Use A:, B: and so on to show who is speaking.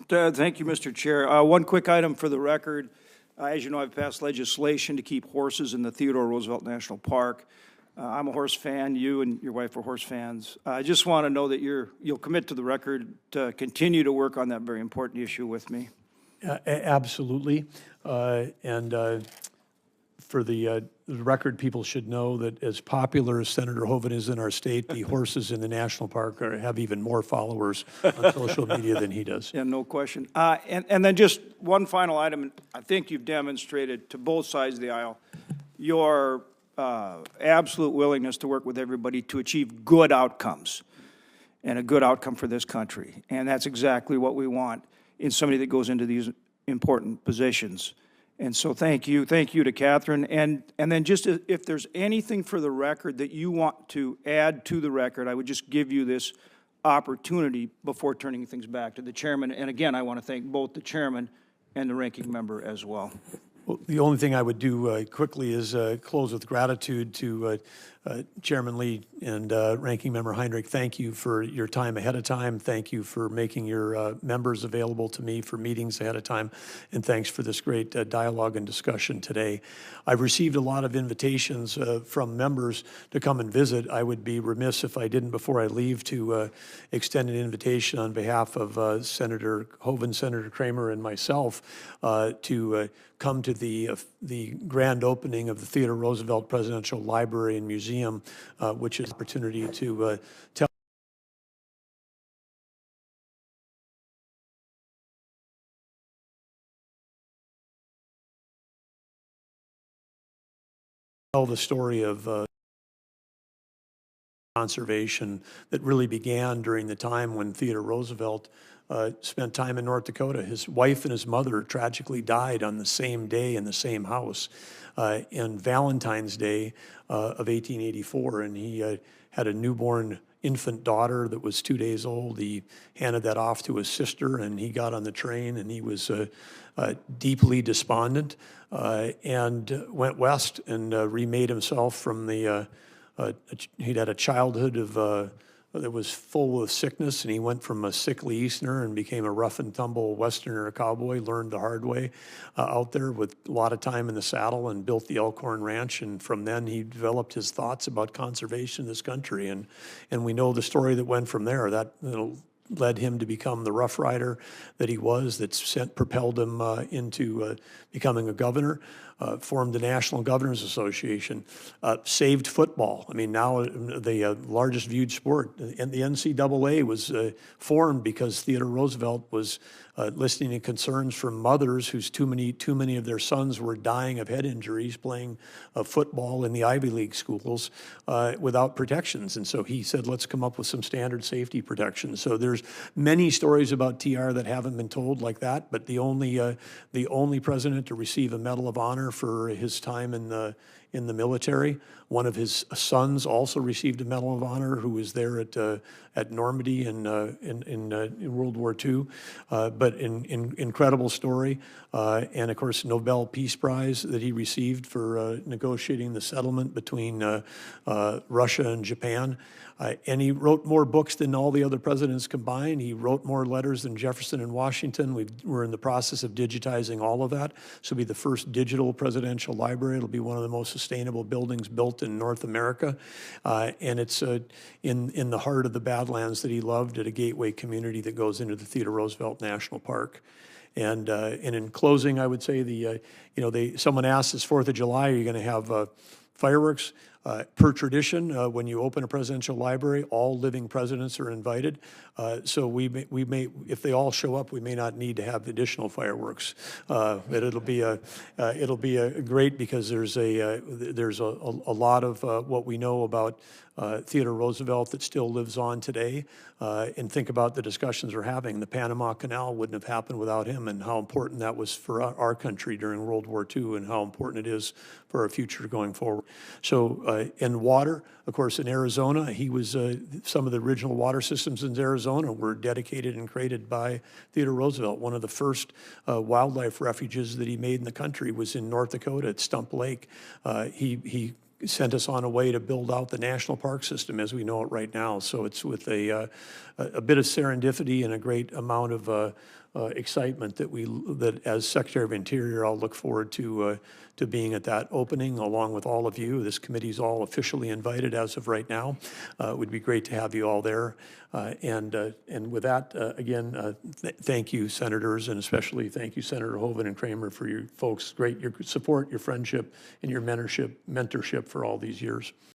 A: Thank you, Mr. Chair. One quick item for the record. As you know, I've passed legislation to keep horses in the Theodore Roosevelt National Park. I'm a horse fan. You and your wife are horse fans. I just want to know that you'll commit to the record to continue to work on that very important issue with me.
B: Absolutely. For the record, people should know that as popular as Senator Hoeven is in our state, the horses in the national park have even more followers on social media than he does.
A: Yeah, no question. And then just one final item. I think you've demonstrated to both sides of the aisle your absolute willingness to work with everybody to achieve good outcomes and a good outcome for this country. And that's exactly what we want in somebody that goes into these important positions. And so thank you to Catherine. And then just if there's anything for the record that you want to add to the record, I would just give you this opportunity before turning things back to the chairman. And again, I want to thank both the chairman and the ranking member as well.
B: Well, the only thing I would do quickly is close with gratitude to Chairman Lee and Ranking Member Heinrich. Thank you for your time ahead of time. Thank you for making your members available to me for meetings ahead of time. And thanks for this great dialogue and discussion today. I've received a lot of invitations from members to come and visit. I would be remiss if I didn't, before I leave, to extend an invitation on behalf of Senator Hoeven, Senator Kramer, and myself to come to the grand opening of the Theodore Roosevelt Presidential Library and Museum, which is an opportunity to tell the story of conservation that really began during the time when Theodore Roosevelt spent time in North Dakota. His wife and his mother tragically died on the same day in the same house, on Valentine's Day of 1884, and he had a newborn infant daughter that was 2 days old. He handed that off to his sister, and he got on the train, and he was deeply despondent and went west and remade himself from the he'd had a childhood that was full of sickness, and he went from a sickly Easterner and became a rough and tumble Westerner cowboy, learned the hard way out there with a lot of time in the saddle, and built the Elkhorn Ranch. And from then he developed his thoughts about conservation in this country. And we know the story that went from there. That led him to become the Rough Rider that he was, that propelled him into becoming a governor, formed the National Governors Association, saved football. I mean, now the largest viewed sport. And the NCAA was formed because Theodore Roosevelt was listening to concerns from mothers whose too many of their sons were dying of head injuries playing football in the Ivy League schools without protections. And so he said, let's come up with some standard safety protections. So there's many stories about TR that haven't been told like that, but the only president to receive a Medal of Honor for his time in the military. One of his sons also received a Medal of Honor, who was there at Normandy in World War II. But incredible story, and of course Nobel Peace Prize that he received for negotiating the settlement between Russia and Japan. And he wrote more books than all the other presidents combined. He wrote more letters than Jefferson and Washington. We're in the process of digitizing all of that. This will be the first digital presidential library. It'll be one of the most sustainable buildings built in North America. And it's in the heart of the Badlands that he loved, at a gateway community that goes into the Theodore Roosevelt National Park. And in closing, I would say someone asked, this 4th of July, are you going to have fireworks? Per tradition, when you open a presidential library, all living presidents are invited. So we may, if they all show up, we may not need to have additional fireworks. But it'll be a great, because there's a lot of what we know about Theodore Roosevelt that still lives on today. And think about the discussions we're having. The Panama Canal wouldn't have happened without him, and how important that was for our country during World War II, and how important it is for our future going forward. So in water, of course, in Arizona, he was some of the original water systems in Arizona were dedicated and created by Theodore Roosevelt. One of the first wildlife refuges that he made in the country was in North Dakota at Stump Lake. He sent us on a way to build out the national park system as we know it right now. So it's with a bit of serendipity and a great amount of excitement that as Secretary of Interior, I'll look forward to being at that opening along with all of you. This committee's all officially invited as of right now. It would be great to have you all there. And with that, again, thank you, senators, and especially thank you, Senator Hoeven and Kramer, for your folks' your support, your friendship, and your mentorship for all these years.